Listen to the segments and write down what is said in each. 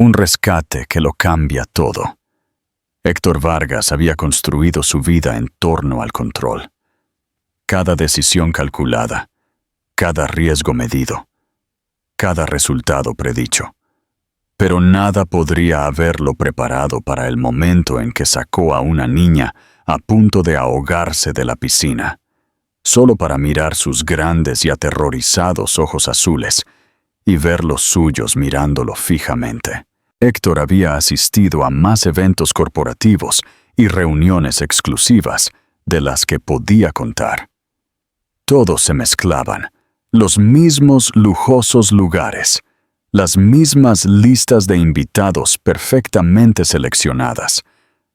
Un rescate que lo cambia todo. Héctor Vargas había construido su vida en torno al control. Cada decisión calculada, cada riesgo medido, cada resultado predicho. Pero nada podría haberlo preparado para el momento en que sacó a una niña a punto de ahogarse de la piscina, solo para mirar sus grandes y aterrorizados ojos azules y ver los suyos mirándolo fijamente. Héctor había asistido a más eventos corporativos y reuniones exclusivas de las que podía contar. Todos se mezclaban, los mismos lujosos lugares, las mismas listas de invitados perfectamente seleccionadas,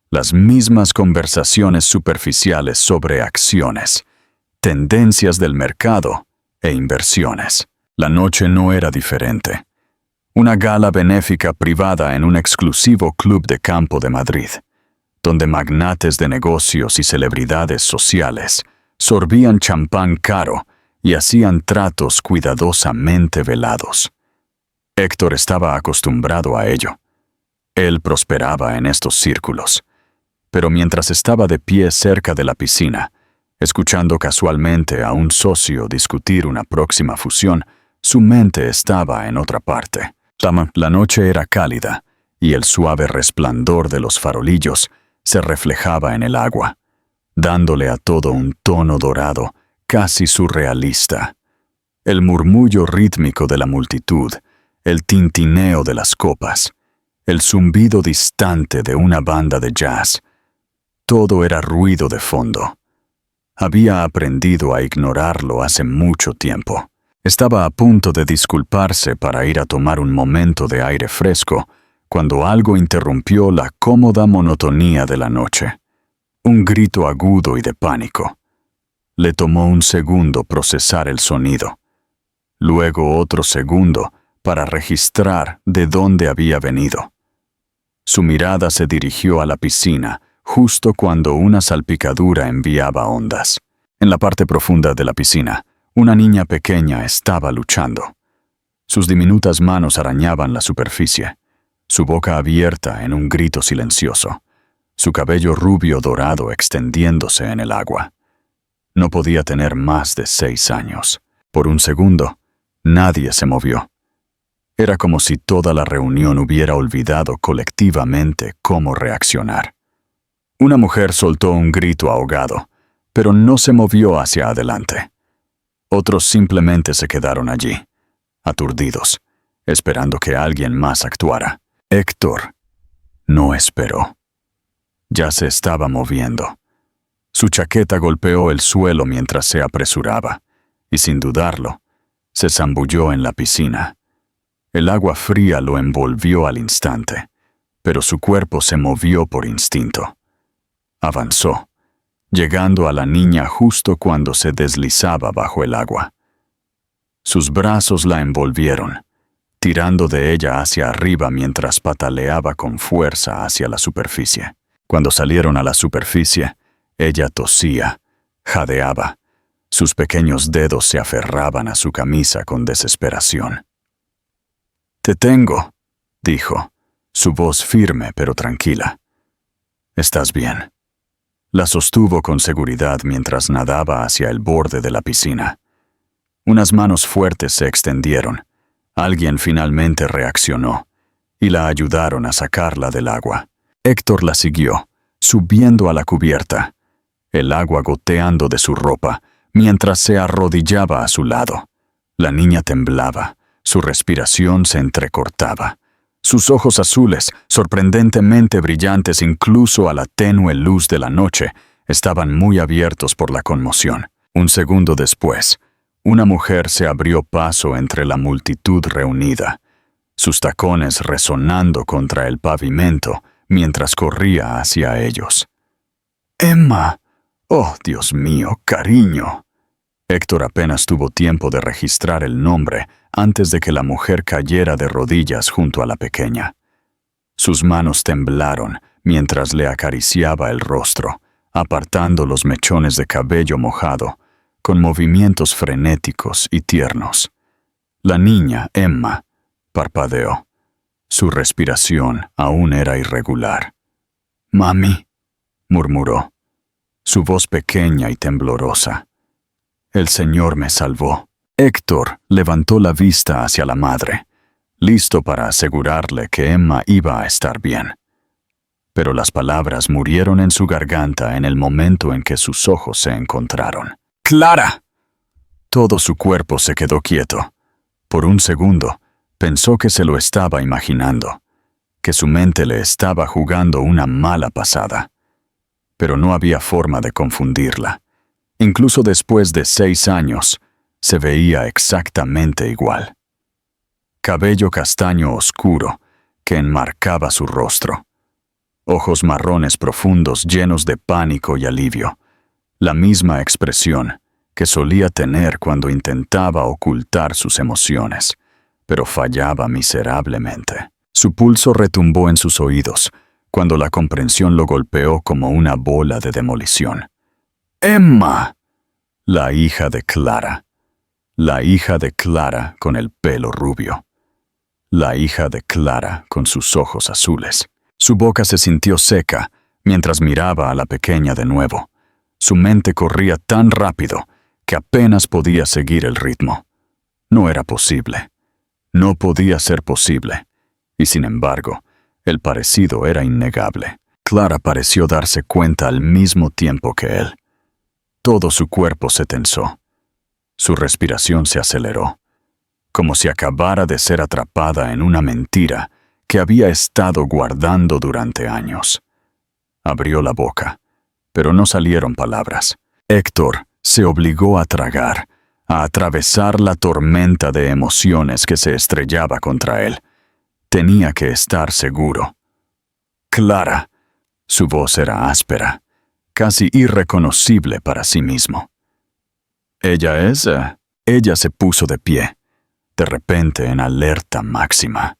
las mismas conversaciones superficiales sobre acciones, tendencias del mercado e inversiones. La noche no era diferente. Una gala benéfica privada en un exclusivo club de campo de Madrid, donde magnates de negocios y celebridades sociales sorbían champán caro y hacían tratos cuidadosamente velados. Héctor estaba acostumbrado a ello. Él prosperaba en estos círculos. Pero mientras estaba de pie cerca de la piscina, escuchando casualmente a un socio discutir una próxima fusión, su mente estaba en otra parte. La noche era cálida y el suave resplandor de los farolillos se reflejaba en el agua, dándole a todo un tono dorado, casi surrealista. El murmullo rítmico de la multitud, el tintineo de las copas, el zumbido distante de una banda de jazz, todo era ruido de fondo. Había aprendido a ignorarlo hace mucho tiempo. Estaba a punto de disculparse para ir a tomar un momento de aire fresco, cuando algo interrumpió la cómoda monotonía de la noche. Un grito agudo y de pánico. Le tomó un segundo procesar el sonido. Luego otro segundo para registrar de dónde había venido. Su mirada se dirigió a la piscina, justo cuando una salpicadura enviaba ondas. En la parte profunda de la piscina, una niña pequeña estaba luchando. Sus diminutas manos arañaban la superficie, su boca abierta en un grito silencioso, su cabello rubio dorado extendiéndose en el agua. No podía tener más de 6 años. Por un segundo, nadie se movió. Era como si toda la reunión hubiera olvidado colectivamente cómo reaccionar. Una mujer soltó un grito ahogado, pero no se movió hacia adelante. Otros simplemente se quedaron allí, aturdidos, esperando que alguien más actuara. Héctor no esperó. Ya se estaba moviendo. Su chaqueta golpeó el suelo mientras se apresuraba, y sin dudarlo, se zambulló en la piscina. El agua fría lo envolvió al instante, pero su cuerpo se movió por instinto. Avanzó, llegando a la niña justo cuando se deslizaba bajo el agua. Sus brazos la envolvieron, tirando de ella hacia arriba mientras pataleaba con fuerza hacia la superficie. Cuando salieron a la superficie, ella tosía, jadeaba. Sus pequeños dedos se aferraban a su camisa con desesperación. «Te tengo», dijo, su voz firme pero tranquila. «Estás bien». La sostuvo con seguridad mientras nadaba hacia el borde de la piscina. Unas manos fuertes se extendieron. Alguien finalmente reaccionó y la ayudaron a sacarla del agua. Héctor la siguió, subiendo a la cubierta, el agua goteando de su ropa mientras se arrodillaba a su lado. La niña temblaba, su respiración se entrecortaba. Sus ojos azules, sorprendentemente brillantes incluso a la tenue luz de la noche, estaban muy abiertos por la conmoción. Un segundo después, una mujer se abrió paso entre la multitud reunida, sus tacones resonando contra el pavimento mientras corría hacia ellos. «Emma. Oh, Dios mío, cariño». Héctor apenas tuvo tiempo de registrar el nombre antes de que la mujer cayera de rodillas junto a la pequeña. Sus manos temblaron mientras le acariciaba el rostro, apartando los mechones de cabello mojado, con movimientos frenéticos y tiernos. La niña, Emma, parpadeó. Su respiración aún era irregular. «Mami», murmuró, su voz pequeña y temblorosa. «El Señor me salvó». Héctor levantó la vista hacia la madre, listo para asegurarle que Emma iba a estar bien. Pero las palabras murieron en su garganta en el momento en que sus ojos se encontraron. «¡Clara!». Todo su cuerpo se quedó quieto. Por un segundo, pensó que se lo estaba imaginando, que su mente le estaba jugando una mala pasada. Pero no había forma de confundirla. Incluso después de 6 años, se veía exactamente igual. Cabello castaño oscuro que enmarcaba su rostro. Ojos marrones profundos llenos de pánico y alivio. La misma expresión que solía tener cuando intentaba ocultar sus emociones, pero fallaba miserablemente. Su pulso retumbó en sus oídos cuando la comprensión lo golpeó como una bola de demolición. «¡Emma!». La hija de Clara. La hija de Clara con el pelo rubio. La hija de Clara con sus ojos azules. Su boca se sintió seca mientras miraba a la pequeña de nuevo. Su mente corría tan rápido que apenas podía seguir el ritmo. No era posible. No podía ser posible. Y sin embargo, el parecido era innegable. Clara pareció darse cuenta al mismo tiempo que él. Todo su cuerpo se tensó. Su respiración se aceleró, como si acabara de ser atrapada en una mentira que había estado guardando durante años. Abrió la boca, pero no salieron palabras. Héctor se obligó a tragar, a atravesar la tormenta de emociones que se estrellaba contra él. Tenía que estar seguro. «Clara». Su voz era áspera, casi irreconocible para sí mismo. «¿Ella es?» Ella se puso de pie, de repente en alerta máxima.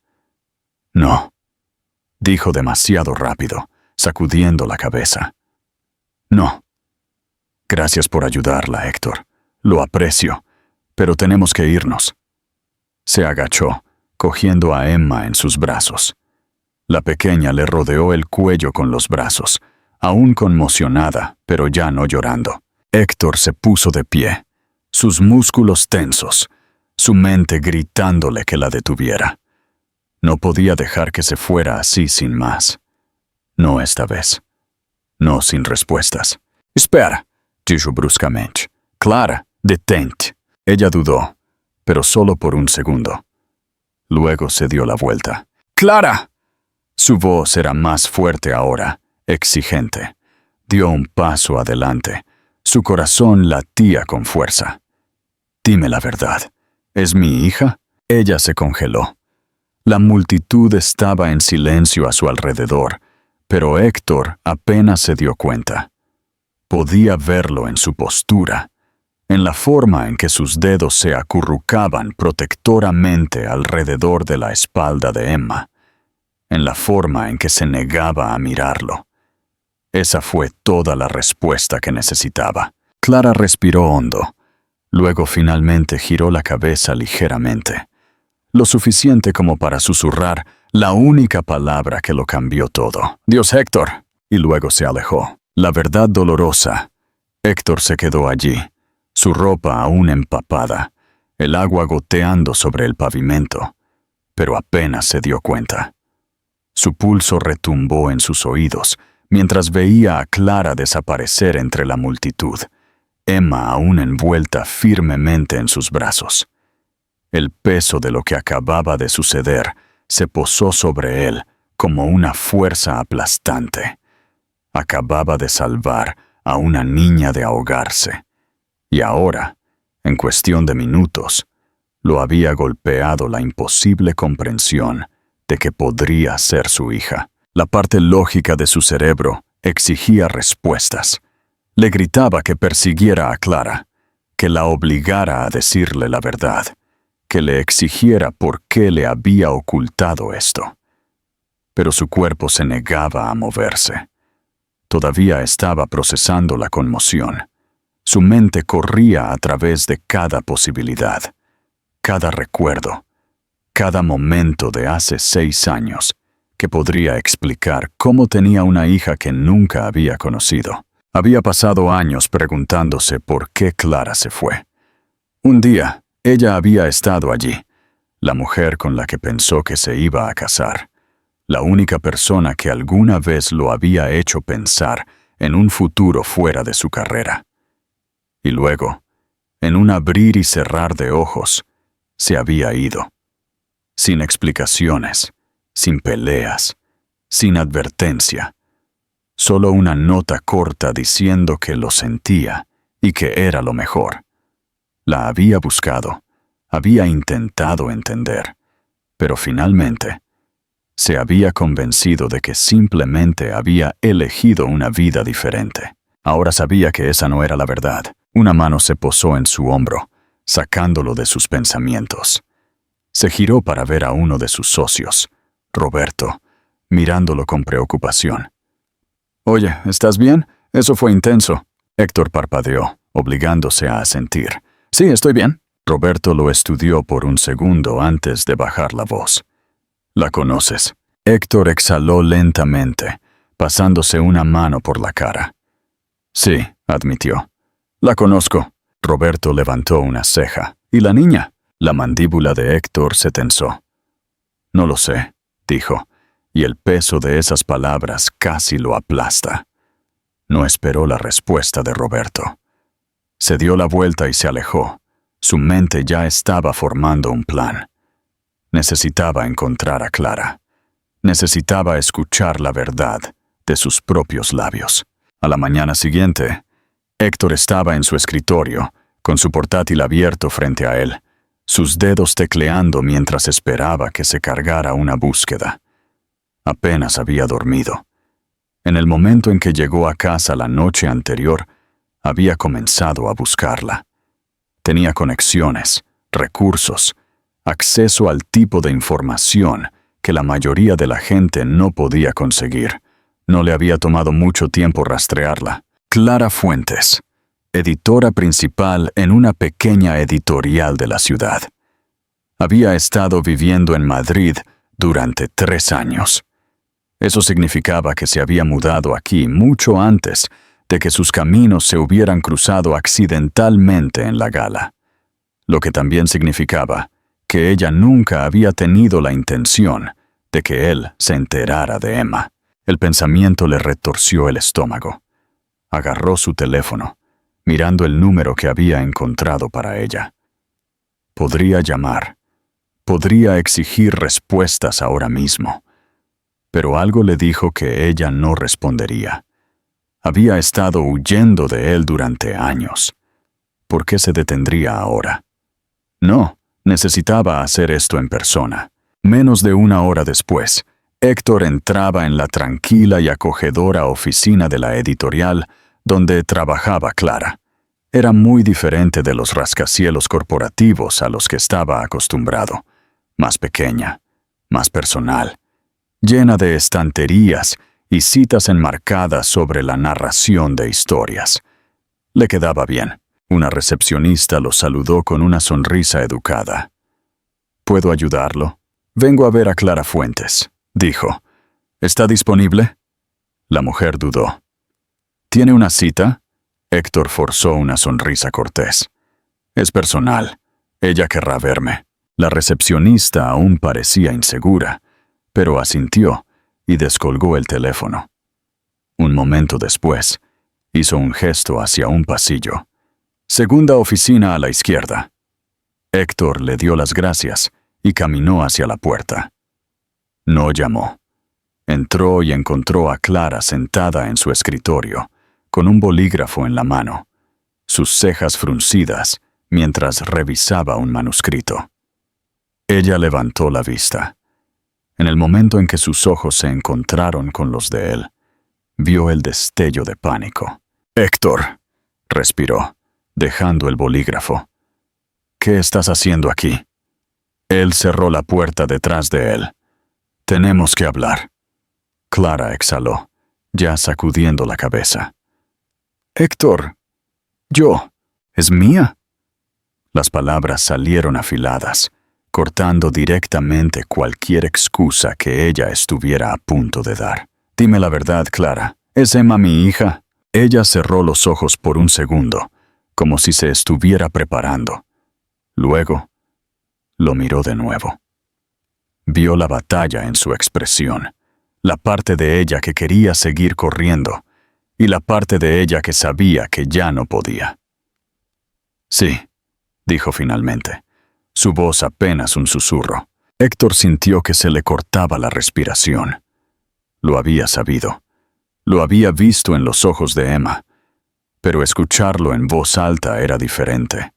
«No», dijo demasiado rápido, sacudiendo la cabeza. «No». «Gracias por ayudarla, Héctor. Lo aprecio, pero tenemos que irnos». Se agachó, cogiendo a Emma en sus brazos. La pequeña le rodeó el cuello con los brazos, aún conmocionada, pero ya no llorando. Héctor se puso de pie, sus músculos tensos, su mente gritándole que la detuviera. No podía dejar que se fuera así sin más. No esta vez. No sin respuestas. «Espera», dijo bruscamente. «Clara, detente». Ella dudó, pero solo por un segundo. Luego se dio la vuelta. «¡Clara!». Su voz era más fuerte ahora, exigente. Dio un paso adelante. Su corazón latía con fuerza. «Dime la verdad. ¿Es mi hija?». Ella se congeló. La multitud estaba en silencio a su alrededor, pero Héctor apenas se dio cuenta. Podía verlo en su postura, en la forma en que sus dedos se acurrucaban protectoramente alrededor de la espalda de Emma, en la forma en que se negaba a mirarlo. Esa fue toda la respuesta que necesitaba. Clara respiró hondo. Luego finalmente giró la cabeza ligeramente, lo suficiente como para susurrar la única palabra que lo cambió todo. «Dios, Héctor», y luego se alejó. La verdad dolorosa. Héctor se quedó allí, su ropa aún empapada, el agua goteando sobre el pavimento, pero apenas se dio cuenta. Su pulso retumbó en sus oídos mientras veía a Clara desaparecer entre la multitud, Emma aún envuelta firmemente en sus brazos. El peso de lo que acababa de suceder se posó sobre él como una fuerza aplastante. Acababa de salvar a una niña de ahogarse, y ahora, en cuestión de minutos, lo había golpeado la imposible comprensión de que podría ser su hija. La parte lógica de su cerebro exigía respuestas. Le gritaba que persiguiera a Clara, que la obligara a decirle la verdad, que le exigiera por qué le había ocultado esto. Pero su cuerpo se negaba a moverse. Todavía estaba procesando la conmoción. Su mente corría a través de cada posibilidad, cada recuerdo, cada momento de hace 6 años, que podría explicar cómo tenía una hija que nunca había conocido. Había pasado años preguntándose por qué Clara se fue. Un día, ella había estado allí, la mujer con la que pensó que se iba a casar, la única persona que alguna vez lo había hecho pensar en un futuro fuera de su carrera. Y luego, en un abrir y cerrar de ojos, se había ido. Sin explicaciones, sin peleas, sin advertencia. Solo una nota corta diciendo que lo sentía y que era lo mejor. La había buscado, había intentado entender, pero finalmente se había convencido de que simplemente había elegido una vida diferente. Ahora sabía que esa no era la verdad. Una mano se posó en su hombro, sacándolo de sus pensamientos. Se giró para ver a uno de sus socios, Roberto, mirándolo con preocupación. «Oye, ¿estás bien? Eso fue intenso». Héctor parpadeó, obligándose a asentir. «Sí, estoy bien». Roberto lo estudió por un segundo antes de bajar la voz. «¿La conoces?». Héctor exhaló lentamente, pasándose una mano por la cara. «Sí», admitió. «La conozco». Roberto levantó una ceja. «¿Y la niña?». La mandíbula de Héctor se tensó. «No lo sé», dijo, y el peso de esas palabras casi lo aplasta. No esperó la respuesta de Roberto. Se dio la vuelta y se alejó. Su mente ya estaba formando un plan. Necesitaba encontrar a Clara. Necesitaba escuchar la verdad de sus propios labios. A la mañana siguiente, Héctor estaba en su escritorio, con su portátil abierto frente a él, sus dedos tecleando mientras esperaba que se cargara una búsqueda. Apenas había dormido. En el momento en que llegó a casa la noche anterior, había comenzado a buscarla. Tenía conexiones, recursos, acceso al tipo de información que la mayoría de la gente no podía conseguir. No le había tomado mucho tiempo rastrearla. Clara Fuentes, editora principal en una pequeña editorial de la ciudad. Había estado viviendo en Madrid durante 3 años. Eso significaba que se había mudado aquí mucho antes de que sus caminos se hubieran cruzado accidentalmente en la gala. Lo que también significaba que ella nunca había tenido la intención de que él se enterara de Emma. El pensamiento le retorció el estómago. Agarró su teléfono, mirando el número que había encontrado para ella. Podría llamar. Podría exigir respuestas ahora mismo. Pero algo le dijo que ella no respondería. Había estado huyendo de él durante años. ¿Por qué se detendría ahora? No, necesitaba hacer esto en persona. Menos de 1 hora después, Héctor entraba en la tranquila y acogedora oficina de la editorial donde trabajaba Clara. Era muy diferente de los rascacielos corporativos a los que estaba acostumbrado. Más pequeña, más personal, llena de estanterías y citas enmarcadas sobre la narración de historias. Le quedaba bien. Una recepcionista lo saludó con una sonrisa educada. «¿Puedo ayudarlo?» «Vengo a ver a Clara Fuentes», dijo. «¿Está disponible?» La mujer dudó. «¿Tiene una cita?» Héctor forzó una sonrisa cortés. «Es personal. Ella querrá verme». La recepcionista aún parecía insegura, pero asintió y descolgó el teléfono. Un momento después, hizo un gesto hacia un pasillo. «Segunda oficina a la izquierda». Héctor le dio las gracias y caminó hacia la puerta. No llamó. Entró y encontró a Clara sentada en su escritorio, con un bolígrafo en la mano, sus cejas fruncidas mientras revisaba un manuscrito. Ella levantó la vista. En el momento en que sus ojos se encontraron con los de él, vio el destello de pánico. «Héctor», respiró, dejando el bolígrafo. «¿Qué estás haciendo aquí?» Él cerró la puerta detrás de él. «Tenemos que hablar». Clara exhaló, ya sacudiendo la cabeza. «Héctor, yo, ¿es mía?» Las palabras salieron afiladas, cortando directamente cualquier excusa que ella estuviera a punto de dar. «Dime la verdad, Clara. ¿Es Emma mi hija?» Ella cerró los ojos por un segundo, como si se estuviera preparando. Luego, lo miró de nuevo. Vio la batalla en su expresión, la parte de ella que quería seguir corriendo y la parte de ella que sabía que ya no podía. «Sí», dijo finalmente, su voz apenas un susurro. Héctor sintió que se le cortaba la respiración. Lo había sabido. Lo había visto en los ojos de Emma, pero escucharlo en voz alta era diferente.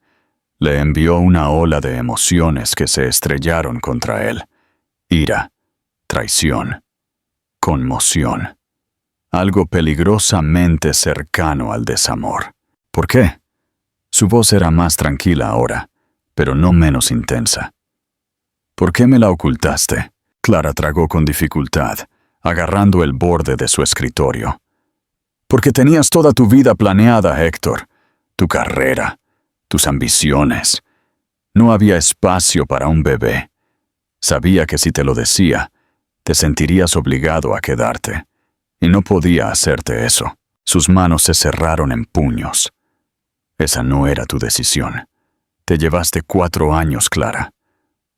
Le envió una ola de emociones que se estrellaron contra él. Ira, traición, conmoción. Algo peligrosamente cercano al desamor. ¿Por qué? Su voz era más tranquila ahora, pero no menos intensa. «¿Por qué me la ocultaste?», Clara tragó con dificultad, agarrando el borde de su escritorio. «Porque tenías toda tu vida planeada, Héctor. Tu carrera, tus ambiciones. No había espacio para un bebé. Sabía que si te lo decía, te sentirías obligado a quedarte, y no podía hacerte eso». Sus manos se cerraron en puños. «Esa no era tu decisión. Te llevaste 4 años, Clara.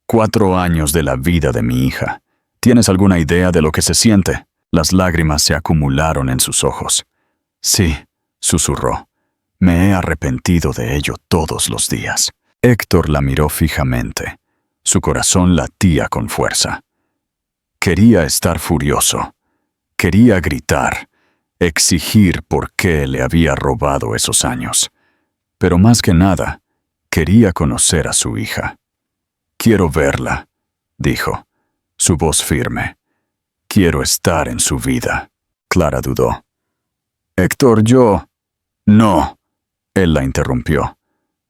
4 años de la vida de mi hija. ¿Tienes alguna idea de lo que se siente?». Las lágrimas se acumularon en sus ojos. «Sí», susurró. «Me he arrepentido de ello todos los días». Héctor la miró fijamente. Su corazón latía con fuerza. Quería estar furioso. Quería gritar, exigir por qué le había robado esos años. Pero más que nada, quería conocer a su hija. «Quiero verla», dijo, su voz firme. «Quiero estar en su vida». Clara dudó. «Héctor, yo...» «No», él la interrumpió.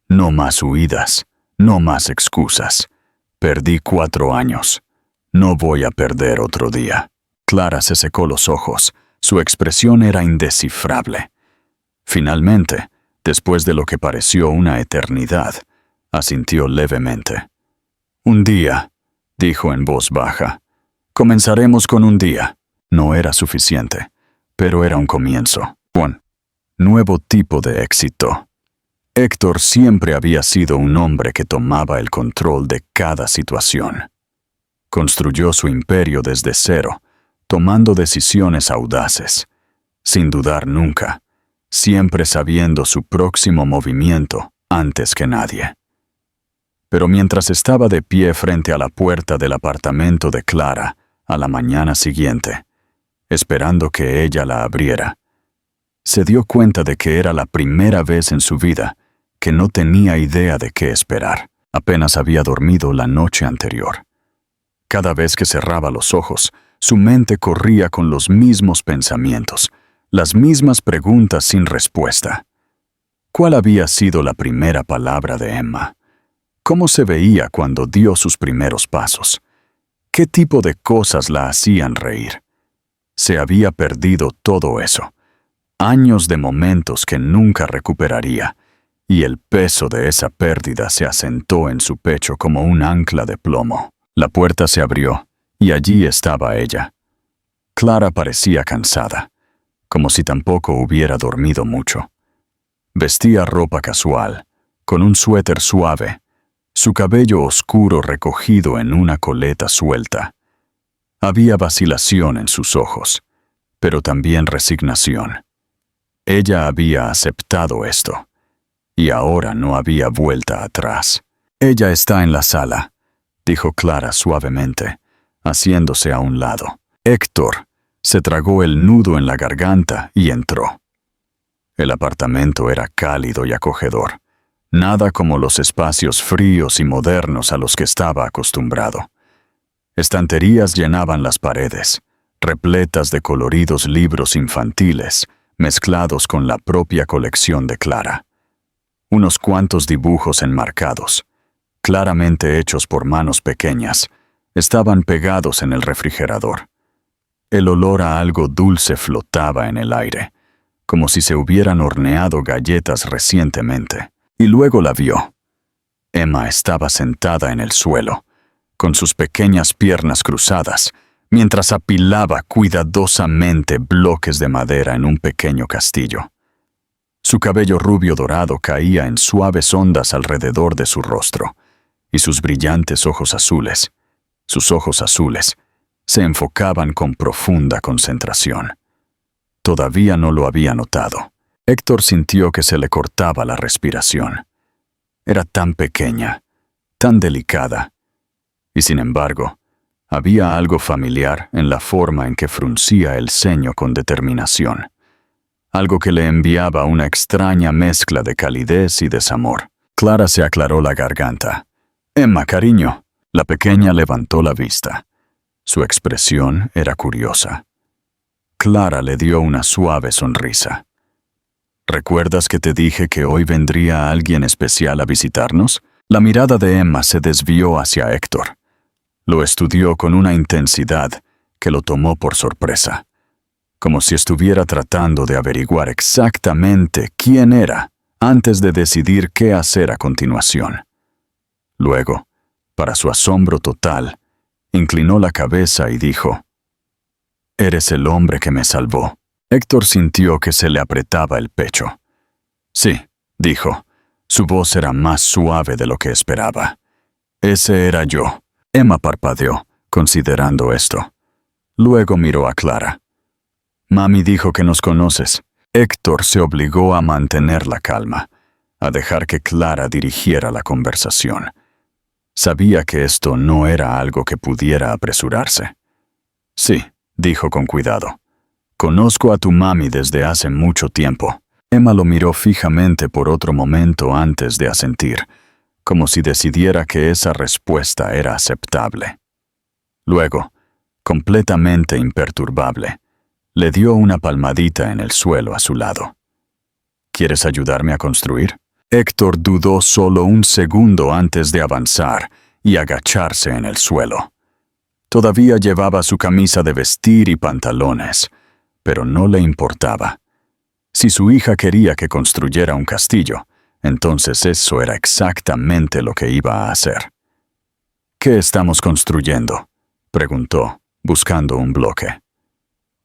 «No más huidas, no más excusas. Perdí 4 años. No voy a perder otro día». Clara se secó los ojos. Su expresión era indescifrable. Finalmente, después de lo que pareció una eternidad, asintió levemente. «Un día», dijo en voz baja. «Comenzaremos con un día». No era suficiente, pero era un comienzo. Un nuevo tipo de éxito. Héctor siempre había sido un hombre que tomaba el control de cada situación. Construyó su imperio desde cero, tomando decisiones audaces, sin dudar nunca, siempre sabiendo su próximo movimiento antes que nadie. Pero mientras estaba de pie frente a la puerta del apartamento de Clara a la mañana siguiente, esperando que ella la abriera, se dio cuenta de que era la primera vez en su vida que no tenía idea de qué esperar. Apenas había dormido la noche anterior. Cada vez que cerraba los ojos, su mente corría con los mismos pensamientos, las mismas preguntas sin respuesta. ¿Cuál había sido la primera palabra de Emma? ¿Cómo se veía cuando dio sus primeros pasos? ¿Qué tipo de cosas la hacían reír? Se había perdido todo eso. Años de momentos que nunca recuperaría, y el peso de esa pérdida se asentó en su pecho como un ancla de plomo. La puerta se abrió, y allí estaba ella. Clara parecía cansada, como si tampoco hubiera dormido mucho. Vestía ropa casual, con un suéter suave, su cabello oscuro recogido en una coleta suelta. Había vacilación en sus ojos, pero también resignación. Ella había aceptado esto, y ahora no había vuelta atrás. «Ella está en la sala», dijo Clara suavemente, haciéndose a un lado. Héctor se tragó el nudo en la garganta y entró. El apartamento era cálido y acogedor, nada como los espacios fríos y modernos a los que estaba acostumbrado. Estanterías llenaban las paredes, repletas de coloridos libros infantiles, mezclados con la propia colección de Clara. Unos cuantos dibujos enmarcados, claramente hechos por manos pequeñas, estaban pegados en el refrigerador. El olor a algo dulce flotaba en el aire, como si se hubieran horneado galletas recientemente. Y luego la vio. Emma estaba sentada en el suelo, con sus pequeñas piernas cruzadas, mientras apilaba cuidadosamente bloques de madera en un pequeño castillo. Su cabello rubio dorado caía en suaves ondas alrededor de su rostro, y sus brillantes ojos azules, se enfocaban con profunda concentración. Todavía no lo había notado. Héctor sintió que se le cortaba la respiración. Era tan pequeña, tan delicada, y sin embargo, había algo familiar en la forma en que fruncía el ceño con determinación, algo que le enviaba una extraña mezcla de calidez y desamor. Clara se aclaró la garganta. «Emma, cariño». La pequeña levantó la vista. Su expresión era curiosa. Clara le dio una suave sonrisa. «¿Recuerdas que te dije que hoy vendría alguien especial a visitarnos?» La mirada de Emma se desvió hacia Héctor. Lo estudió con una intensidad que lo tomó por sorpresa, como si estuviera tratando de averiguar exactamente quién era antes de decidir qué hacer a continuación. Luego, para su asombro total, inclinó la cabeza y dijo: «Eres el hombre que me salvó». Héctor sintió que se le apretaba el pecho. «Sí», dijo. Su voz era más suave de lo que esperaba. «Ese era yo». Emma parpadeó, considerando esto. Luego miró a Clara. «Mami dijo que nos conoces». Héctor se obligó a mantener la calma, a dejar que Clara dirigiera la conversación. Sabía que esto no era algo que pudiera apresurarse. «Sí», dijo con cuidado. «Conozco a tu mami desde hace mucho tiempo». Emma lo miró fijamente por otro momento antes de asentir, como si decidiera que esa respuesta era aceptable. Luego, completamente imperturbable, le dio una palmadita en el suelo a su lado. «¿Quieres ayudarme a construir?» Héctor dudó solo un segundo antes de avanzar y agacharse en el suelo. Todavía llevaba su camisa de vestir y pantalones, pero no le importaba. Si su hija quería que construyera un castillo, entonces eso era exactamente lo que iba a hacer. «¿Qué estamos construyendo?», preguntó, buscando un bloque.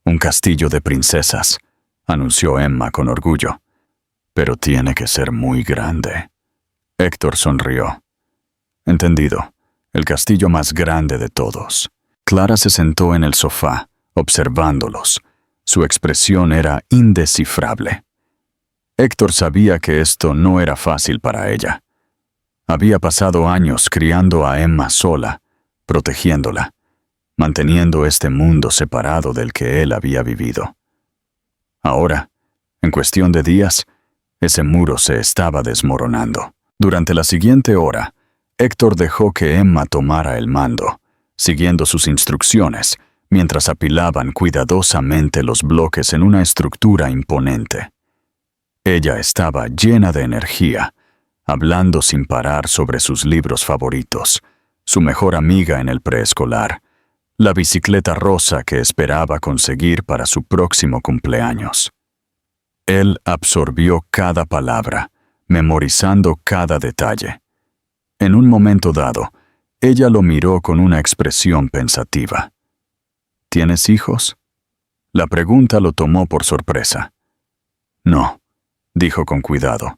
«Un castillo de princesas», anunció Emma con orgullo. «Pero tiene que ser muy grande». Héctor sonrió. «Entendido. El castillo más grande de todos». Clara se sentó en el sofá, observándolos. Su expresión era indescifrable. Héctor sabía que esto no era fácil para ella. Había pasado años criando a Emma sola, protegiéndola, manteniendo este mundo separado del que él había vivido. Ahora, en cuestión de días, ese muro se estaba desmoronando. Durante la siguiente hora, Héctor dejó que Emma tomara el mando, siguiendo sus instrucciones, mientras apilaban cuidadosamente los bloques en una estructura imponente. Ella estaba llena de energía, hablando sin parar sobre sus libros favoritos, su mejor amiga en el preescolar, la bicicleta rosa que esperaba conseguir para su próximo cumpleaños. Él absorbió cada palabra, memorizando cada detalle. En un momento dado, ella lo miró con una expresión pensativa. «¿Tienes hijos?». La pregunta lo tomó por sorpresa. «No», dijo con cuidado.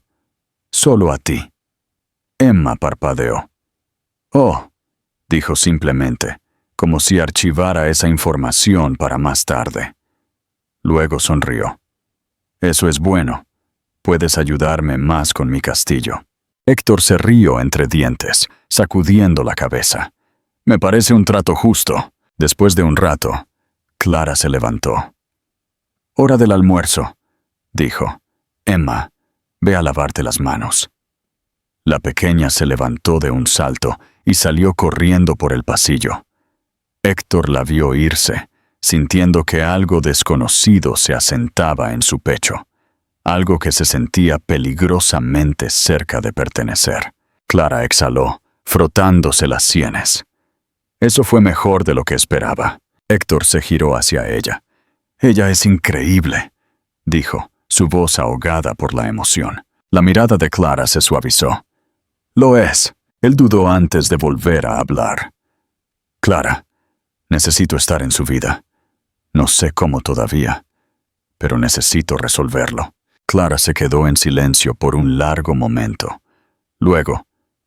«Solo a ti». Emma parpadeó. «Oh», dijo simplemente, como si archivara esa información para más tarde. Luego sonrió. «Eso es bueno. Puedes ayudarme más con mi castillo». Héctor se rió entre dientes, sacudiendo la cabeza. «Me parece un trato justo». Después de un rato, Clara se levantó. «Hora del almuerzo», dijo. «Emma, ve a lavarte las manos». La pequeña se levantó de un salto y salió corriendo por el pasillo. Héctor la vio irse, sintiendo que algo desconocido se asentaba en su pecho, algo que se sentía peligrosamente cerca de pertenecer. Clara exhaló, frotándose las sienes. Eso fue mejor de lo que esperaba. Héctor se giró hacia ella. «Ella es increíble», dijo, su voz ahogada por la emoción. La mirada de Clara se suavizó. «Lo es». Él dudó antes de volver a hablar. Clara, necesito estar en su vida. No sé cómo todavía, pero necesito resolverlo. Clara se quedó en silencio por un largo momento. Luego,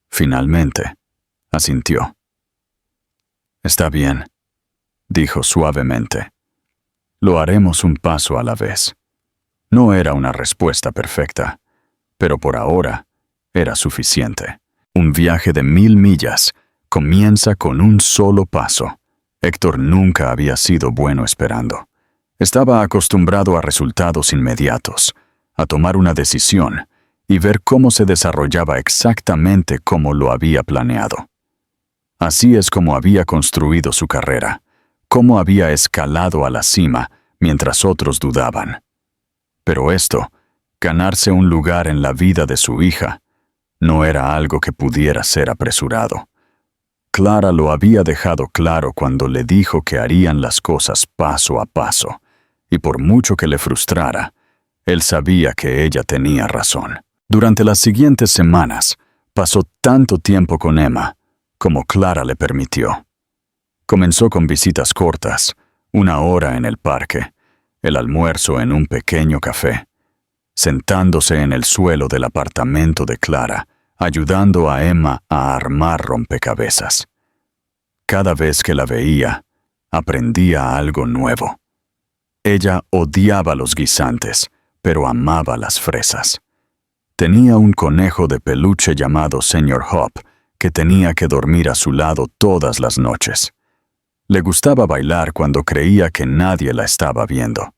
finalmente, asintió. Está bien, dijo suavemente. Lo haremos un paso a la vez. No era una respuesta perfecta, pero por ahora era suficiente. Un viaje de 1000 millas comienza con un solo paso. Héctor nunca había sido bueno esperando. Estaba acostumbrado a resultados inmediatos, a tomar una decisión y ver cómo se desarrollaba exactamente como lo había planeado. Así es como había construido su carrera, cómo había escalado a la cima mientras otros dudaban. Pero esto, ganarse un lugar en la vida de su hija, no era algo que pudiera ser apresurado. Clara lo había dejado claro cuando le dijo que harían las cosas paso a paso, y por mucho que le frustrara, él sabía que ella tenía razón. Durante las siguientes semanas, pasó tanto tiempo con Emma como Clara le permitió. Comenzó con visitas cortas, 1 hora en el parque, el almuerzo en un pequeño café, sentándose en el suelo del apartamento de Clara, ayudando a Emma a armar rompecabezas. Cada vez que la veía, aprendía algo nuevo. Ella odiaba los guisantes, pero amaba las fresas. Tenía un conejo de peluche llamado Sr. Hop, que tenía que dormir a su lado todas las noches. Le gustaba bailar cuando creía que nadie la estaba viendo.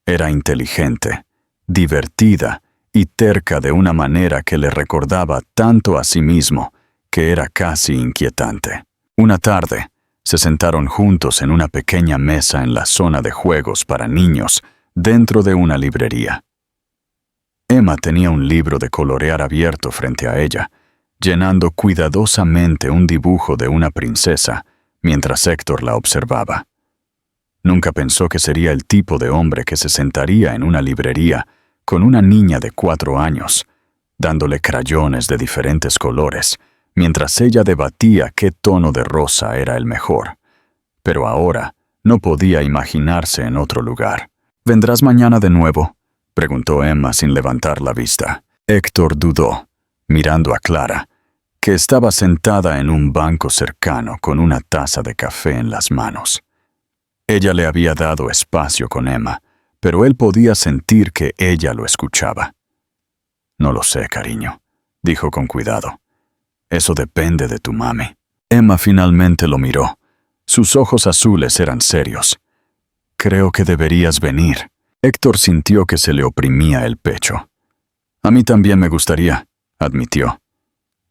Era inteligente, divertida y terca de una manera que le recordaba tanto a sí mismo que era casi inquietante. Una tarde, se sentaron juntos en una pequeña mesa en la zona de juegos para niños dentro de una librería. Emma tenía un libro de colorear abierto frente a ella, llenando cuidadosamente un dibujo de una princesa mientras Héctor la observaba. Nunca pensó que sería el tipo de hombre que se sentaría en una librería con una niña de 4 años, dándole crayones de diferentes colores, mientras ella debatía qué tono de rosa era el mejor. Pero ahora no podía imaginarse en otro lugar. ¿Vendrás mañana de nuevo?, preguntó Emma sin levantar la vista. Héctor dudó, mirando a Clara, que estaba sentada en un banco cercano con una taza de café en las manos. Ella le había dado espacio con Emma, pero él podía sentir que ella lo escuchaba. «No lo sé, cariño», dijo con cuidado. «Eso depende de tu mami». Emma finalmente lo miró. Sus ojos azules eran serios. «Creo que deberías venir». Héctor sintió que se le oprimía el pecho. «A mí también me gustaría», admitió.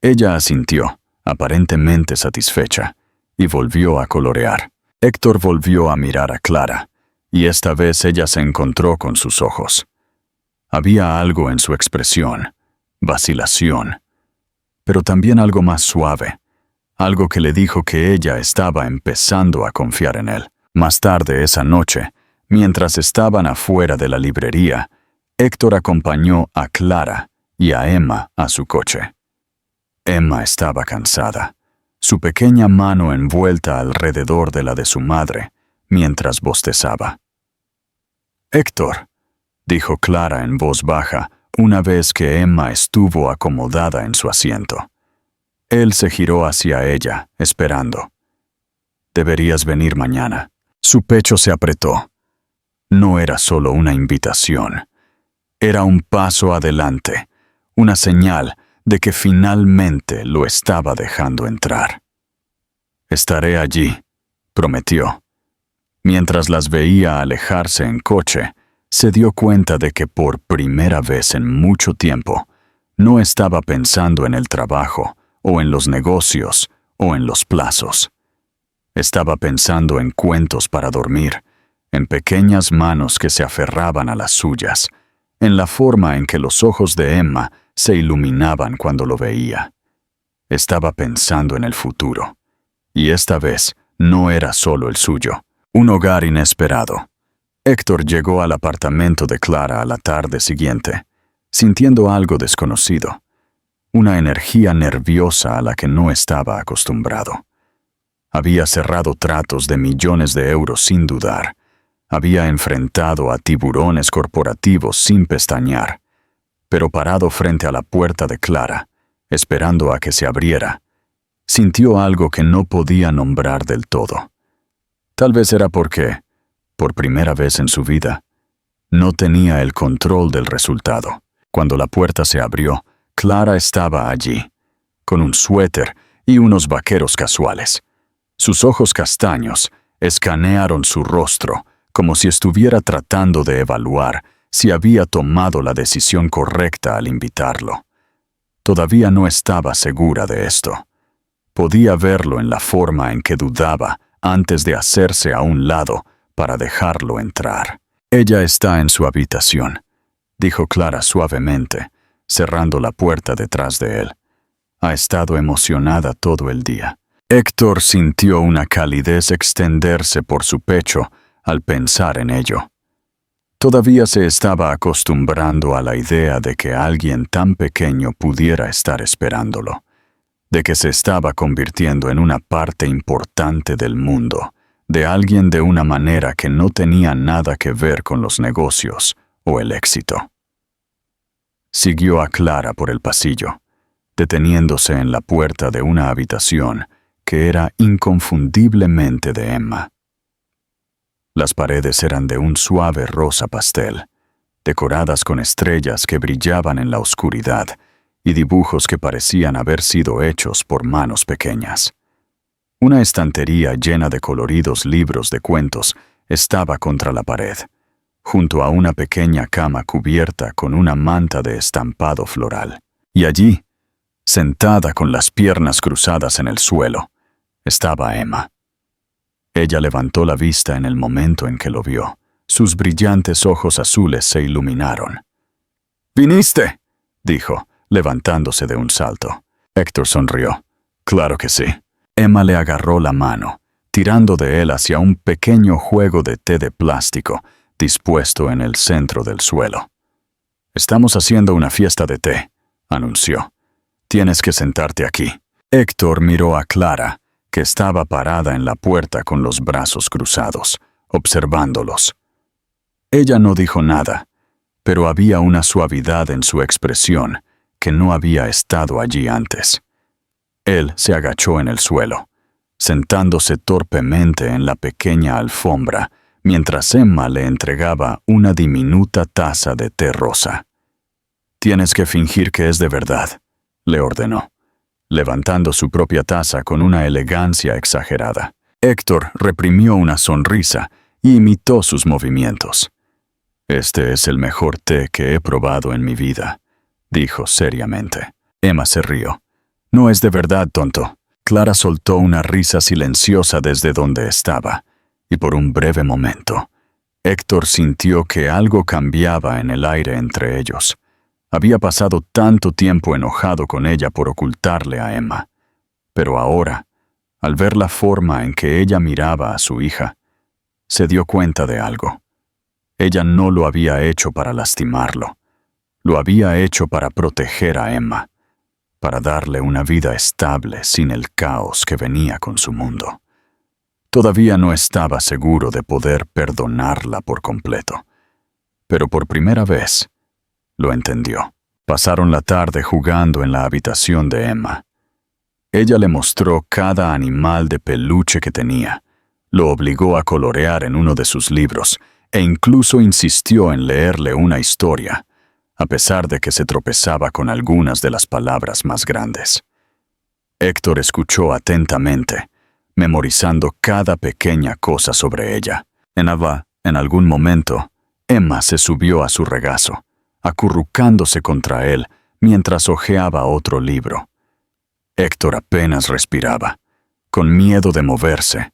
Ella asintió, aparentemente satisfecha, y volvió a colorear. Héctor volvió a mirar a Clara, y esta vez ella se encontró con sus ojos. Había algo en su expresión, vacilación, pero también algo más suave, algo que le dijo que ella estaba empezando a confiar en él. Más tarde esa noche, mientras estaban afuera de la librería, Héctor acompañó a Clara y a Emma a su coche. Emma estaba cansada, su pequeña mano envuelta alrededor de la de su madre, mientras bostezaba. «Héctor», dijo Clara en voz baja, una vez que Emma estuvo acomodada en su asiento. Él se giró hacia ella, esperando. «Deberías venir mañana». Su pecho se apretó. No era solo una invitación. Era un paso adelante, una señal de que finalmente lo estaba dejando entrar. «Estaré allí», prometió. Mientras las veía alejarse en coche, se dio cuenta de que por primera vez en mucho tiempo no estaba pensando en el trabajo, o en los negocios, o en los plazos. Estaba pensando en cuentos para dormir, en pequeñas manos que se aferraban a las suyas, en la forma en que los ojos de Emma se iluminaban cuando lo veía. Estaba pensando en el futuro, y esta vez no era solo el suyo. Un hogar inesperado. Héctor llegó al apartamento de Clara a la tarde siguiente, sintiendo algo desconocido, una energía nerviosa a la que no estaba acostumbrado. Había cerrado tratos de millones de euros sin dudar. Había enfrentado a tiburones corporativos sin pestañear. Pero parado frente a la puerta de Clara, esperando a que se abriera, sintió algo que no podía nombrar del todo. Tal vez era porque, por primera vez en su vida, no tenía el control del resultado. Cuando la puerta se abrió, Clara estaba allí, con un suéter y unos vaqueros casuales. Sus ojos castaños escanearon su rostro como si estuviera tratando de evaluar si había tomado la decisión correcta al invitarlo. Todavía no estaba segura de esto. Podía verlo en la forma en que dudaba antes de hacerse a un lado para dejarlo entrar. «Ella está en su habitación», dijo Clara suavemente, cerrando la puerta detrás de él. «Ha estado emocionada todo el día». Héctor sintió una calidez extenderse por su pecho al pensar en ello. Todavía se estaba acostumbrando a la idea de que alguien tan pequeño pudiera estar esperándolo, de que se estaba convirtiendo en una parte importante del mundo, de alguien de una manera que no tenía nada que ver con los negocios o el éxito. Siguió a Clara por el pasillo, deteniéndose en la puerta de una habitación que era inconfundiblemente de Emma. Las paredes eran de un suave rosa pastel, decoradas con estrellas que brillaban en la oscuridad y dibujos que parecían haber sido hechos por manos pequeñas. Una estantería llena de coloridos libros de cuentos estaba contra la pared, junto a una pequeña cama cubierta con una manta de estampado floral. Y allí, sentada con las piernas cruzadas en el suelo, estaba Emma. Ella levantó la vista en el momento en que lo vio. Sus brillantes ojos azules se iluminaron. «¿Viniste?», dijo, levantándose de un salto. Héctor sonrió. «Claro que sí». Emma le agarró la mano, tirando de él hacia un pequeño juego de té de plástico dispuesto en el centro del suelo. «Estamos haciendo una fiesta de té», anunció. «Tienes que sentarte aquí». Héctor miró a Clara, que estaba parada en la puerta con los brazos cruzados, observándolos. Ella no dijo nada, pero había una suavidad en su expresión que no había estado allí antes. Él se agachó en el suelo, sentándose torpemente en la pequeña alfombra, mientras Emma le entregaba una diminuta taza de té rosa. «Tienes que fingir que es de verdad», le ordenó, levantando su propia taza con una elegancia exagerada. Héctor reprimió una sonrisa y imitó sus movimientos. «Este es el mejor té que he probado en mi vida», dijo seriamente. Emma se rió. «No es de verdad, tonto». Clara soltó una risa silenciosa desde donde estaba, y por un breve momento, Héctor sintió que algo cambiaba en el aire entre ellos. Había pasado tanto tiempo enojado con ella por ocultarle a Emma. Pero ahora, al ver la forma en que ella miraba a su hija, se dio cuenta de algo. Ella no lo había hecho para lastimarlo. Lo había hecho para proteger a Emma, para darle una vida estable sin el caos que venía con su mundo. Todavía no estaba seguro de poder perdonarla por completo, pero por primera vez lo entendió. Pasaron la tarde jugando en la habitación de Emma. Ella le mostró cada animal de peluche que tenía, lo obligó a colorear en uno de sus libros e incluso insistió en leerle una historia, a pesar de que se tropezaba con algunas de las palabras más grandes. Héctor escuchó atentamente, memorizando cada pequeña cosa sobre ella. En algún momento, Emma se subió a su regazo, acurrucándose contra él mientras hojeaba otro libro. Héctor apenas respiraba, con miedo de moverse,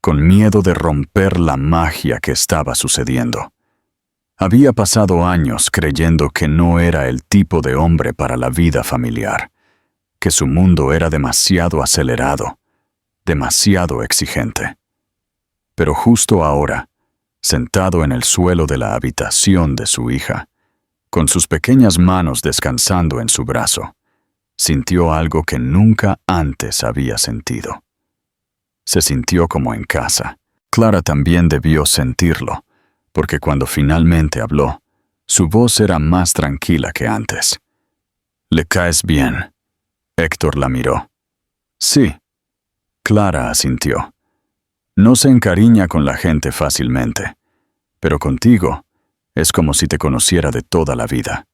con miedo de romper la magia que estaba sucediendo. Había pasado años creyendo que no era el tipo de hombre para la vida familiar, que su mundo era demasiado acelerado, demasiado exigente. Pero justo ahora, sentado en el suelo de la habitación de su hija, con sus pequeñas manos descansando en su brazo, sintió algo que nunca antes había sentido. Se sintió como en casa. Clara también debió sentirlo, porque cuando finalmente habló, su voz era más tranquila que antes. «¿Le caes bien?» Héctor la miró. «Sí». Clara asintió. «No se encariña con la gente fácilmente, pero contigo es como si te conociera de toda la vida».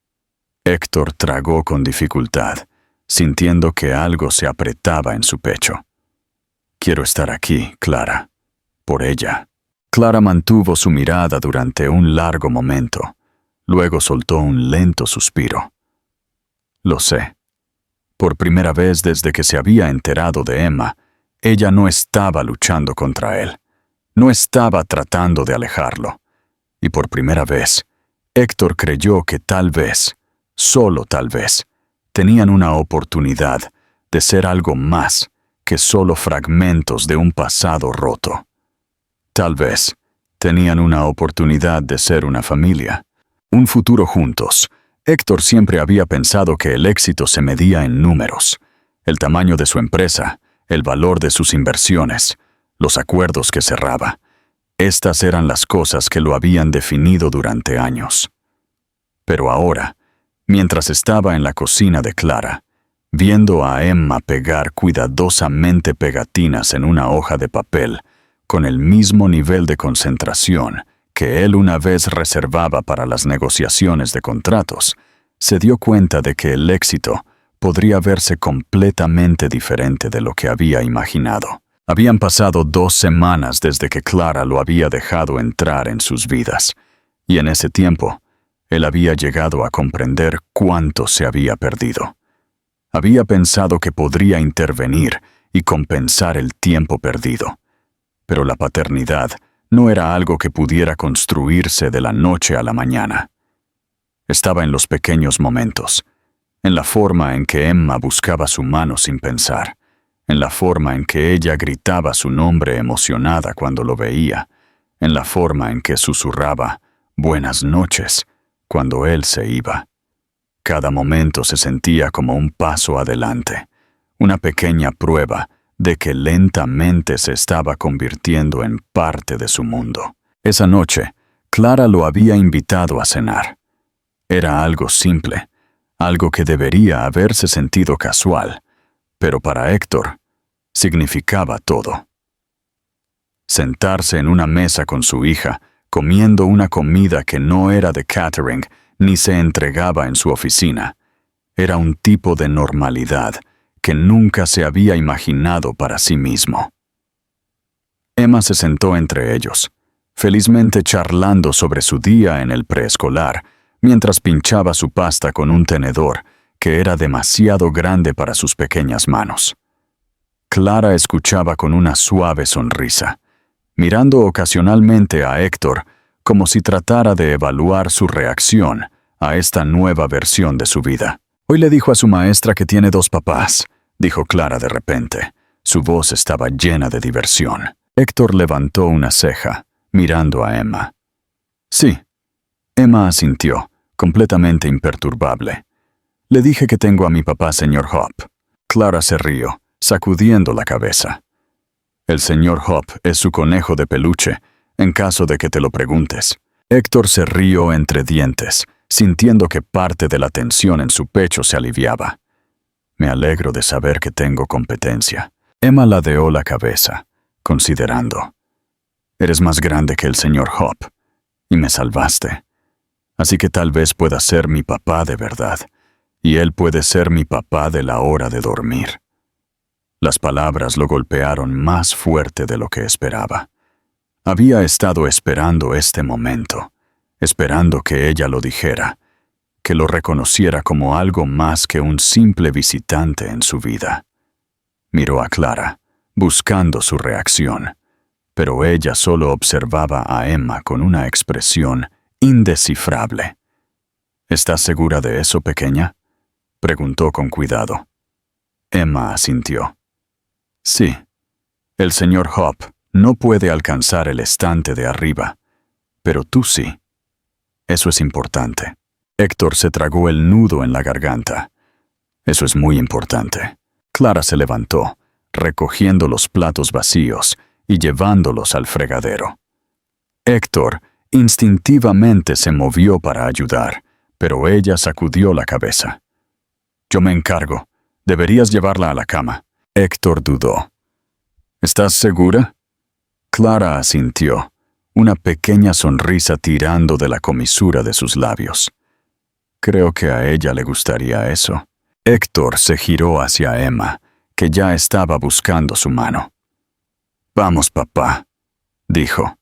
Héctor tragó con dificultad, sintiendo que algo se apretaba en su pecho. «Quiero estar aquí, Clara, por ella». Clara mantuvo su mirada durante un largo momento. Luego soltó un lento suspiro. «Lo sé». Por primera vez desde que se había enterado de Emma, ella no estaba luchando contra él. No estaba tratando de alejarlo. Y por primera vez, Héctor creyó que tal vez, solo tal vez, tenían una oportunidad de ser algo más que solo fragmentos de un pasado roto. Tal vez tenían una oportunidad de ser una familia, un futuro juntos. Héctor siempre había pensado que el éxito se medía en números, el tamaño de su empresa, el valor de sus inversiones, los acuerdos que cerraba. Estas eran las cosas que lo habían definido durante años. Pero ahora, mientras estaba en la cocina de Clara, viendo a Emma pegar cuidadosamente pegatinas en una hoja de papel, con el mismo nivel de concentración que él una vez reservaba para las negociaciones de contratos, se dio cuenta de que el éxito podría verse completamente diferente de lo que había imaginado. Habían pasado 2 semanas desde que Clara lo había dejado entrar en sus vidas, y en ese tiempo, él había llegado a comprender cuánto se había perdido. Había pensado que podría intervenir y compensar el tiempo perdido, pero la paternidad no era algo que pudiera construirse de la noche a la mañana. Estaba en los pequeños momentos, en la forma en que Emma buscaba su mano sin pensar, en la forma en que ella gritaba su nombre emocionada cuando lo veía, en la forma en que susurraba «buenas noches» cuando él se iba. Cada momento se sentía como un paso adelante, una pequeña prueba de que lentamente se estaba convirtiendo en parte de su mundo. Esa noche, Clara lo había invitado a cenar. Era algo simple, algo que debería haberse sentido casual, pero para Héctor significaba todo. Sentarse en una mesa con su hija, comiendo una comida que no era de catering ni se entregaba en su oficina, era un tipo de normalidad que nunca se había imaginado para sí mismo. Emma se sentó entre ellos, felizmente charlando sobre su día en el preescolar, mientras pinchaba su pasta con un tenedor que era demasiado grande para sus pequeñas manos. Clara escuchaba con una suave sonrisa, mirando ocasionalmente a Héctor como si tratara de evaluar su reacción a esta nueva versión de su vida. «Hoy le dijo a su maestra que tiene 2 papás», dijo Clara de repente. Su voz estaba llena de diversión. Héctor levantó una ceja, mirando a Emma. «Sí». Emma asintió, completamente imperturbable. «Le dije que tengo a mi papá, señor Hop». Clara se rió, sacudiendo la cabeza. «El señor Hop es su conejo de peluche, en caso de que te lo preguntes». Héctor se rió entre dientes, sintiendo que parte de la tensión en su pecho se aliviaba. «Me alegro de saber que tengo competencia». Emma ladeó la cabeza, considerando. «Eres más grande que el señor Hop, y me salvaste. Así que tal vez pueda ser mi papá de verdad, y él puede ser mi papá de la hora de dormir». Las palabras lo golpearon más fuerte de lo que esperaba. Había estado esperando este momento, esperando que ella lo dijera, que lo reconociera como algo más que un simple visitante en su vida. Miró a Clara, buscando su reacción, pero ella solo observaba a Emma con una expresión indescifrable. «¿Estás segura de eso, pequeña?», preguntó con cuidado. Emma asintió. «Sí, el señor Hop no puede alcanzar el estante de arriba, pero tú sí. Eso es importante». Héctor se tragó el nudo en la garganta. «Eso es muy importante». Clara se levantó, recogiendo los platos vacíos y llevándolos al fregadero. Héctor instintivamente se movió para ayudar, pero ella sacudió la cabeza. «Yo me encargo. Deberías llevarla a la cama». Héctor dudó. «¿Estás segura?» Clara asintió, una pequeña sonrisa tirando de la comisura de sus labios. «Creo que a ella le gustaría eso». Héctor se giró hacia Emma, que ya estaba buscando su mano. «Vamos, papá», dijo.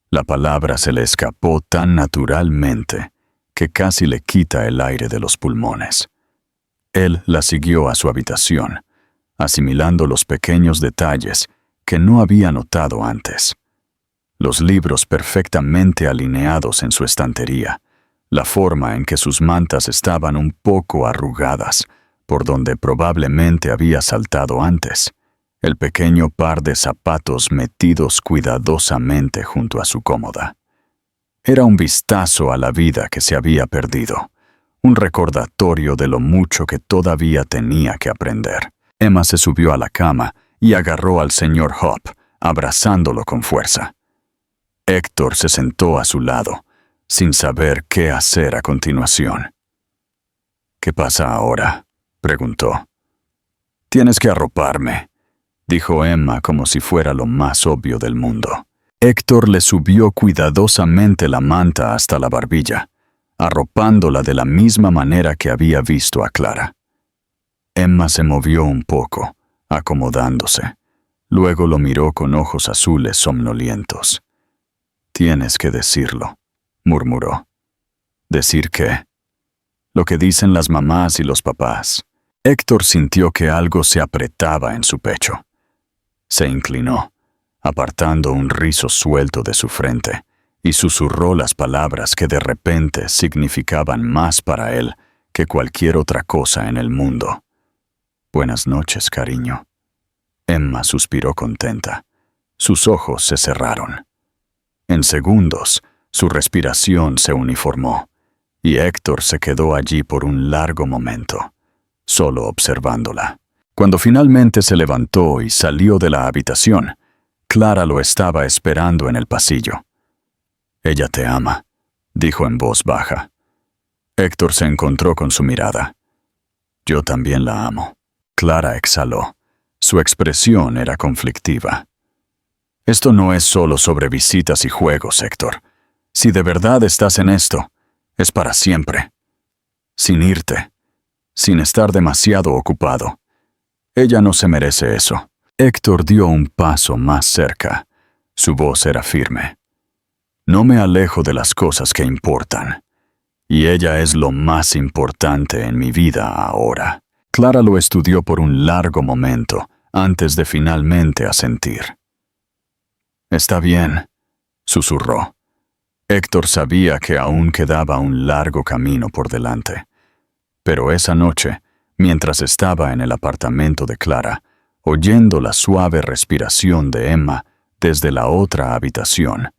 La palabra se le escapó tan naturalmente que casi le quita el aire de los pulmones. Él la siguió a su habitación, asimilando los pequeños detalles que no había notado antes. Los libros perfectamente alineados en su estantería, la forma en que sus mantas estaban un poco arrugadas, por donde probablemente había saltado antes, el pequeño par de zapatos metidos cuidadosamente junto a su cómoda. Era un vistazo a la vida que se había perdido, un recordatorio de lo mucho que todavía tenía que aprender. Emma se subió a la cama y agarró al señor Hop, abrazándolo con fuerza. Héctor se sentó a su lado, sin saber qué hacer a continuación. «¿Qué pasa ahora?», preguntó. «Tienes que arroparme», dijo Emma como si fuera lo más obvio del mundo. Héctor le subió cuidadosamente la manta hasta la barbilla, arropándola de la misma manera que había visto a Clara. Emma se movió un poco, acomodándose. Luego lo miró con ojos azules somnolientos. «Tienes que decirlo», murmuró. «¿Decir qué?» «Lo que dicen las mamás y los papás». Héctor sintió que algo se apretaba en su pecho. Se inclinó, apartando un rizo suelto de su frente, y susurró las palabras que de repente significaban más para él que cualquier otra cosa en el mundo. «Buenas noches, cariño». Emma suspiró contenta. Sus ojos se cerraron. En segundos, su respiración se uniformó, y Héctor se quedó allí por un largo momento, solo observándola. Cuando finalmente se levantó y salió de la habitación, Clara lo estaba esperando en el pasillo. «Ella te ama», dijo en voz baja. Héctor se encontró con su mirada. «Yo también la amo». Clara exhaló. Su expresión era conflictiva. «Esto no es solo sobre visitas y juegos, Héctor. Si de verdad estás en esto, es para siempre. Sin irte, sin estar demasiado ocupado. Ella no se merece eso». Héctor dio un paso más cerca. Su voz era firme. «No me alejo de las cosas que importan. Y ella es lo más importante en mi vida ahora». Clara lo estudió por un largo momento antes de finalmente asentir. «Está bien», susurró. Héctor sabía que aún quedaba un largo camino por delante. Pero esa noche, mientras estaba en el apartamento de Clara, oyendo la suave respiración de Emma desde la otra habitación,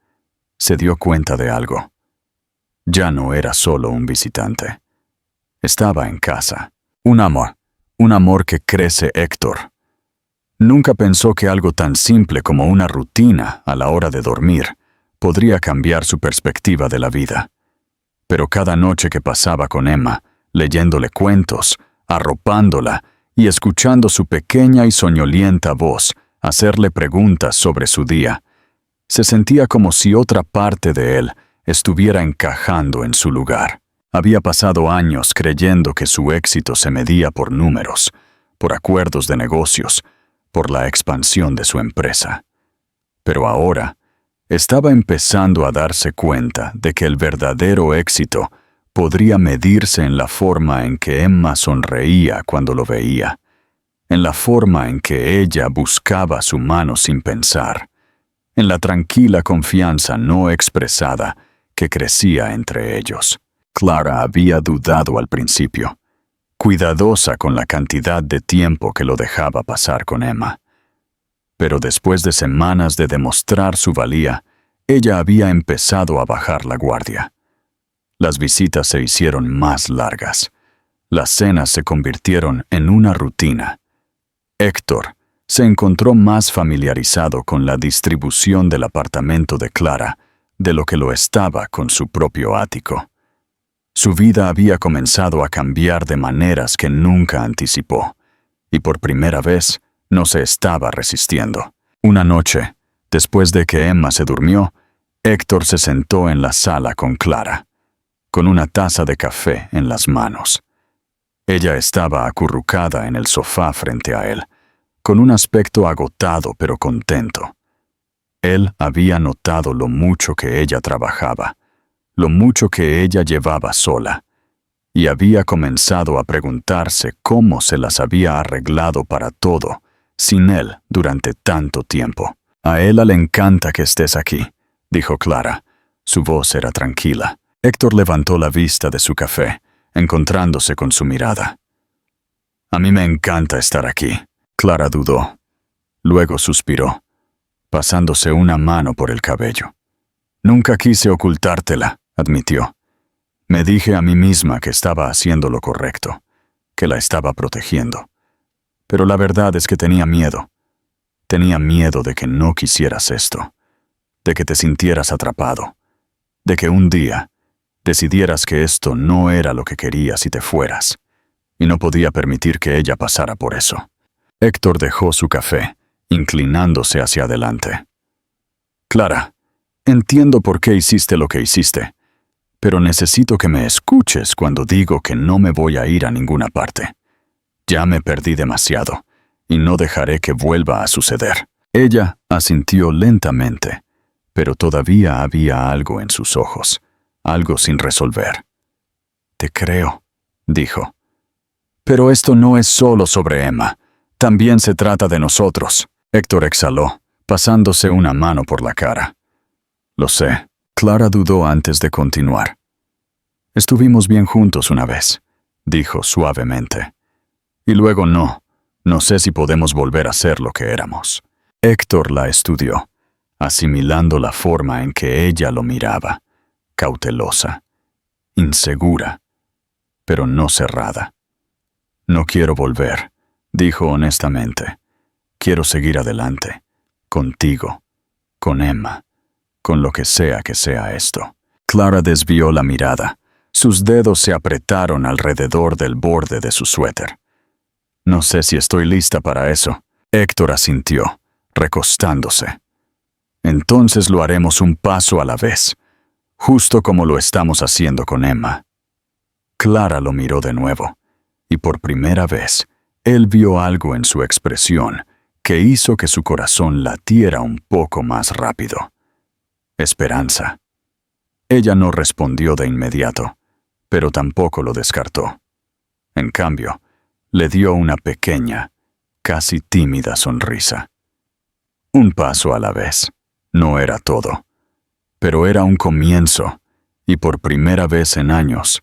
se dio cuenta de algo. Ya no era solo un visitante. Estaba en casa. Un amor que crece Héctor. Nunca pensó que algo tan simple como una rutina a la hora de dormir podría cambiar su perspectiva de la vida. Pero cada noche que pasaba con Emma, leyéndole cuentos, arropándola y escuchando su pequeña y soñolienta voz hacerle preguntas sobre su día, se sentía como si otra parte de él estuviera encajando en su lugar. Había pasado años creyendo que su éxito se medía por números, por acuerdos de negocios, por la expansión de su empresa. Pero ahora estaba empezando a darse cuenta de que el verdadero éxito podría medirse en la forma en que Emma sonreía cuando lo veía, en la forma en que ella buscaba su mano sin pensar, en la tranquila confianza no expresada que crecía entre ellos. Clara había dudado al principio, cuidadosa con la cantidad de tiempo que lo dejaba pasar con Emma. Pero después de semanas de demostrar su valía, ella había empezado a bajar la guardia. Las visitas se hicieron más largas. Las cenas se convirtieron en una rutina. Héctor se encontró más familiarizado con la distribución del apartamento de Clara de lo que lo estaba con su propio ático. Su vida había comenzado a cambiar de maneras que nunca anticipó, y por primera vez no se estaba resistiendo. Una noche, después de que Emma se durmió, Héctor se sentó en la sala con Clara, con una taza de café en las manos. Ella estaba acurrucada en el sofá frente a él, con un aspecto agotado pero contento. Él había notado lo mucho que ella trabajaba, lo mucho que ella llevaba sola, y había comenzado a preguntarse cómo se las había arreglado para todo, sin él durante tanto tiempo. «A ella le encanta que estés aquí», dijo Clara. Su voz era tranquila. Héctor levantó la vista de su café, encontrándose con su mirada. «A mí me encanta estar aquí». Clara dudó. Luego suspiró, pasándose una mano por el cabello. «Nunca quise ocultártela», admitió. «Me dije a mí misma que estaba haciendo lo correcto, que la estaba protegiendo. Pero la verdad es que tenía miedo. Tenía miedo de que no quisieras esto, de que te sintieras atrapado, de que un día decidieras que esto no era lo que querías y te fueras, y no podía permitir que ella pasara por eso». Héctor dejó su café, inclinándose hacia adelante. «Clara, entiendo por qué hiciste lo que hiciste, pero necesito que me escuches cuando digo que no me voy a ir a ninguna parte. Ya me perdí demasiado, y no dejaré que vuelva a suceder». Ella asintió lentamente, pero todavía había algo en sus ojos, algo sin resolver. «Te creo», dijo. «Pero esto no es solo sobre Emma. También se trata de nosotros». Héctor exhaló, pasándose una mano por la cara. «Lo sé». Clara dudó antes de continuar. «Estuvimos bien juntos una vez», dijo suavemente. «Y luego no. No sé si podemos volver a ser lo que éramos». Héctor la estudió, asimilando la forma en que ella lo miraba, cautelosa, insegura, pero no cerrada. «No quiero volver», dijo honestamente. «Quiero seguir adelante, contigo, con Emma, con lo que sea esto». Clara desvió la mirada. Sus dedos se apretaron alrededor del borde de su suéter. «No sé si estoy lista para eso». Héctor asintió, recostándose. «Entonces lo haremos un paso a la vez, justo como lo estamos haciendo con Emma». Clara lo miró de nuevo, y por primera vez, él vio algo en su expresión que hizo que su corazón latiera un poco más rápido. Esperanza. Ella no respondió de inmediato, pero tampoco lo descartó. En cambio, le dio una pequeña, casi tímida sonrisa. Un paso a la vez. No era todo, pero era un comienzo, y por primera vez en años,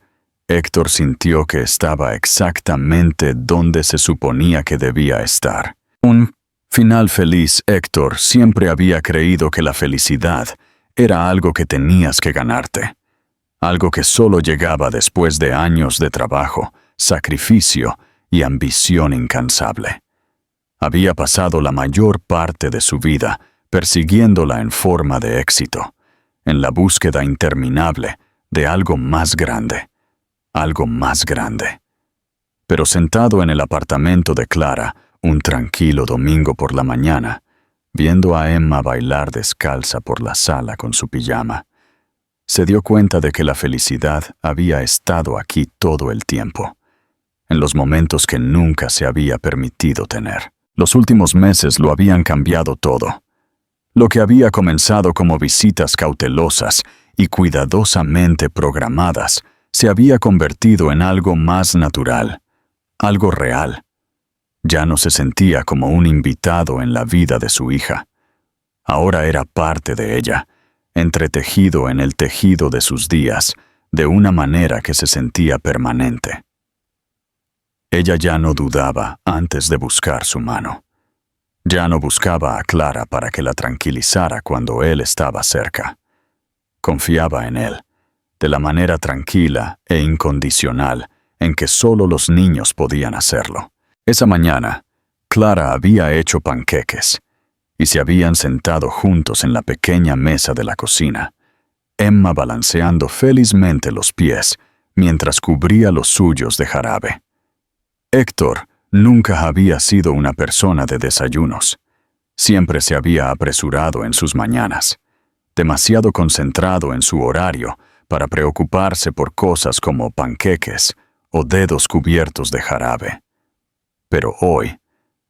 Héctor sintió que estaba exactamente donde se suponía que debía estar. Un final feliz. Héctor siempre había creído que la felicidad era algo que tenías que ganarte, algo que solo llegaba después de años de trabajo, sacrificio y ambición incansable. Había pasado la mayor parte de su vida persiguiéndola en forma de éxito, en la búsqueda interminable de algo más grande. Algo más grande. Pero sentado en el apartamento de Clara, un tranquilo domingo por la mañana, viendo a Emma bailar descalza por la sala con su pijama, se dio cuenta de que la felicidad había estado aquí todo el tiempo, en los momentos que nunca se había permitido tener. Los últimos meses lo habían cambiado todo. Lo que había comenzado como visitas cautelosas y cuidadosamente programadas se había convertido en algo más natural, algo real. Ya no se sentía como un invitado en la vida de su hija. Ahora era parte de ella, entretejido en el tejido de sus días, de una manera que se sentía permanente. Ella ya no dudaba antes de buscar su mano. Ya no buscaba a Clara para que la tranquilizara cuando él estaba cerca. Confiaba en él, de la manera tranquila e incondicional en que solo los niños podían hacerlo. Esa mañana, Clara había hecho panqueques y se habían sentado juntos en la pequeña mesa de la cocina, Emma balanceando felizmente los pies mientras cubría los suyos de jarabe. Héctor nunca había sido una persona de desayunos. Siempre se había apresurado en sus mañanas, demasiado concentrado en su horario para preocuparse por cosas como panqueques o dedos cubiertos de jarabe. Pero hoy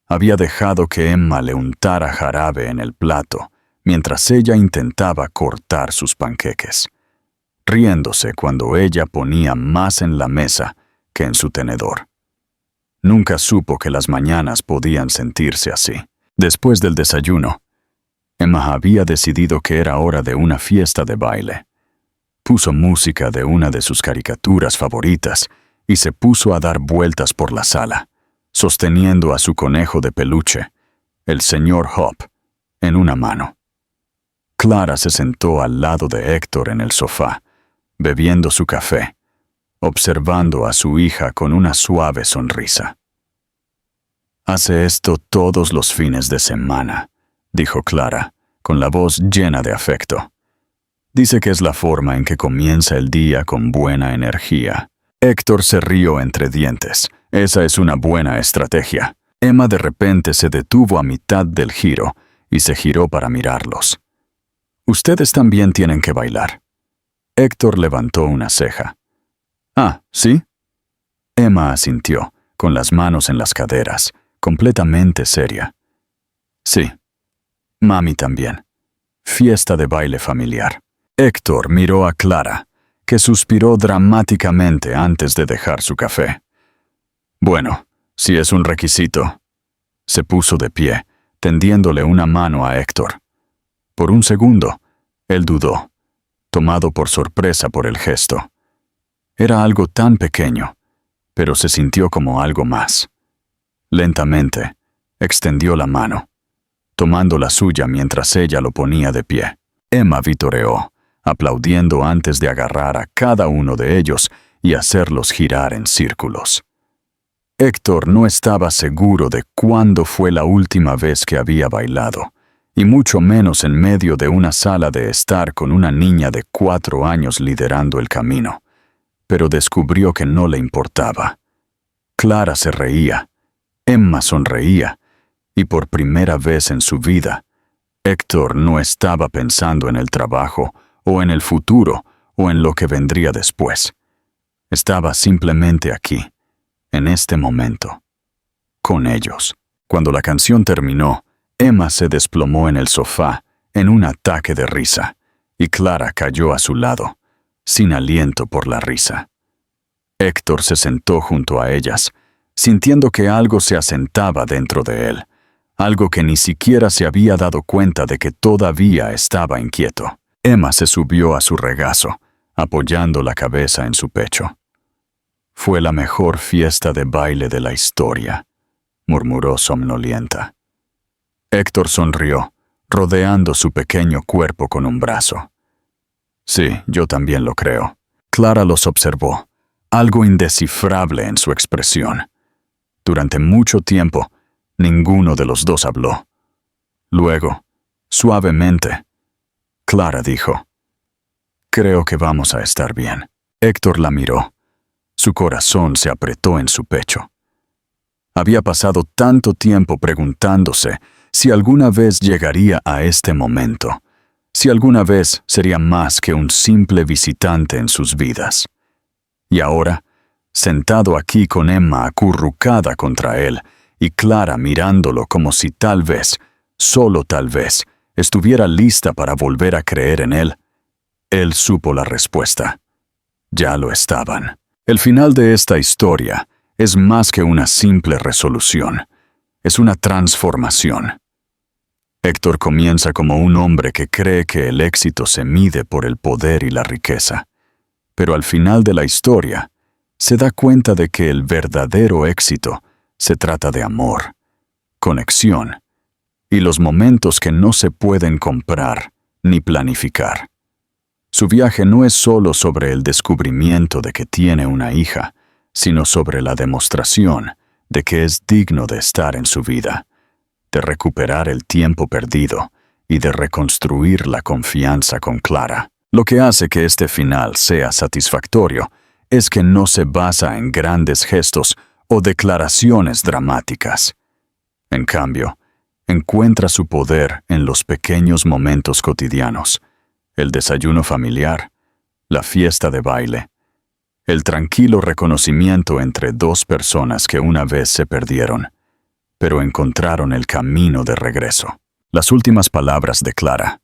había dejado que Emma le untara jarabe en el plato mientras ella intentaba cortar sus panqueques, riéndose cuando ella ponía más en la mesa que en su tenedor. Nunca supo que las mañanas podían sentirse así. Después del desayuno, Emma había decidido que era hora de una fiesta de baile. Puso música de una de sus caricaturas favoritas y se puso a dar vueltas por la sala, sosteniendo a su conejo de peluche, el señor Hop, en una mano. Clara se sentó al lado de Héctor en el sofá, bebiendo su café, observando a su hija con una suave sonrisa. «Hace esto todos los fines de semana», dijo Clara, con la voz llena de afecto. «Dice que es la forma en que comienza el día con buena energía». Héctor se rió entre dientes. «Esa es una buena estrategia». Emma de repente se detuvo a mitad del giro y se giró para mirarlos. «Ustedes también tienen que bailar». Héctor levantó una ceja. «Ah, ¿sí?» Emma asintió, con las manos en las caderas, completamente seria. «Sí. Mami también. Fiesta de baile familiar». Héctor miró a Clara, que suspiró dramáticamente antes de dejar su café. «Bueno, si es un requisito». Se puso de pie, tendiéndole una mano a Héctor. Por un segundo, él dudó, tomado por sorpresa por el gesto. Era algo tan pequeño, pero se sintió como algo más. Lentamente, extendió la mano, tomando la suya mientras ella lo ponía de pie. Emma vitoreó, aplaudiendo antes de agarrar a cada uno de ellos y hacerlos girar en círculos. Héctor no estaba seguro de cuándo fue la última vez que había bailado, y mucho menos en medio de una sala de estar con una niña de 4 años liderando el camino, pero descubrió que no le importaba. Clara se reía, Emma sonreía, y por primera vez en su vida, Héctor no estaba pensando en el trabajo, o en el futuro, o en lo que vendría después. Estaba simplemente aquí, en este momento, con ellos. Cuando la canción terminó, Emma se desplomó en el sofá, en un ataque de risa, y Clara cayó a su lado, sin aliento por la risa. Héctor se sentó junto a ellas, sintiendo que algo se asentaba dentro de él, algo que ni siquiera se había dado cuenta de que todavía estaba inquieto. Emma se subió a su regazo, apoyando la cabeza en su pecho. «Fue la mejor fiesta de baile de la historia», murmuró somnolienta. Héctor sonrió, rodeando su pequeño cuerpo con un brazo. «Sí, yo también lo creo». Clara los observó, algo indescifrable en su expresión. Durante mucho tiempo, ninguno de los dos habló. Luego, suavemente, Clara dijo: «Creo que vamos a estar bien». Héctor la miró. Su corazón se apretó en su pecho. Había pasado tanto tiempo preguntándose si alguna vez llegaría a este momento, si alguna vez sería más que un simple visitante en sus vidas. Y ahora, sentado aquí con Emma acurrucada contra él y Clara mirándolo como si tal vez, solo tal vez, estuviera lista para volver a creer en él supo la respuesta. Ya lo estaban. El final de esta historia es más que una simple resolución. Es una transformación. Héctor comienza como un hombre que cree que el éxito se mide por el poder y la riqueza. Pero al final de la historia, se da cuenta de que el verdadero éxito se trata de amor, conexión y los momentos que no se pueden comprar ni planificar. Su viaje no es solo sobre el descubrimiento de que tiene una hija, sino sobre la demostración de que es digno de estar en su vida, de recuperar el tiempo perdido y de reconstruir la confianza con Clara. Lo que hace que este final sea satisfactorio es que no se basa en grandes gestos o declaraciones dramáticas. En cambio, encuentra su poder en los pequeños momentos cotidianos: el desayuno familiar, la fiesta de baile, el tranquilo reconocimiento entre dos personas que una vez se perdieron, pero encontraron el camino de regreso. Las últimas palabras de Clara,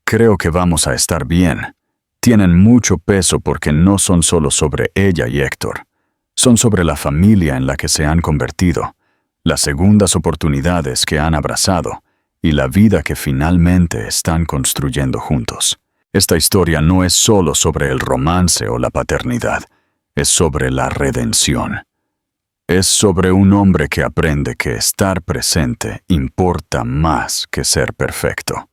"Creo que vamos a estar bien", tienen mucho peso porque no son solo sobre ella y Héctor, son sobre la familia en la que se han convertido, las segundas oportunidades que han abrazado y la vida que finalmente están construyendo juntos. Esta historia no es solo sobre el romance o la paternidad, es sobre la redención. Es sobre un hombre que aprende que estar presente importa más que ser perfecto.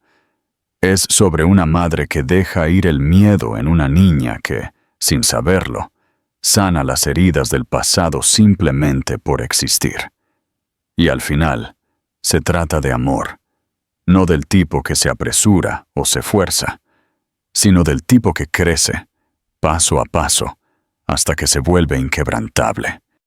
Es sobre una madre que deja ir el miedo en una niña que, sin saberlo, sana las heridas del pasado simplemente por existir. Y al final, se trata de amor, no del tipo que se apresura o se fuerza, sino del tipo que crece, paso a paso, hasta que se vuelve inquebrantable.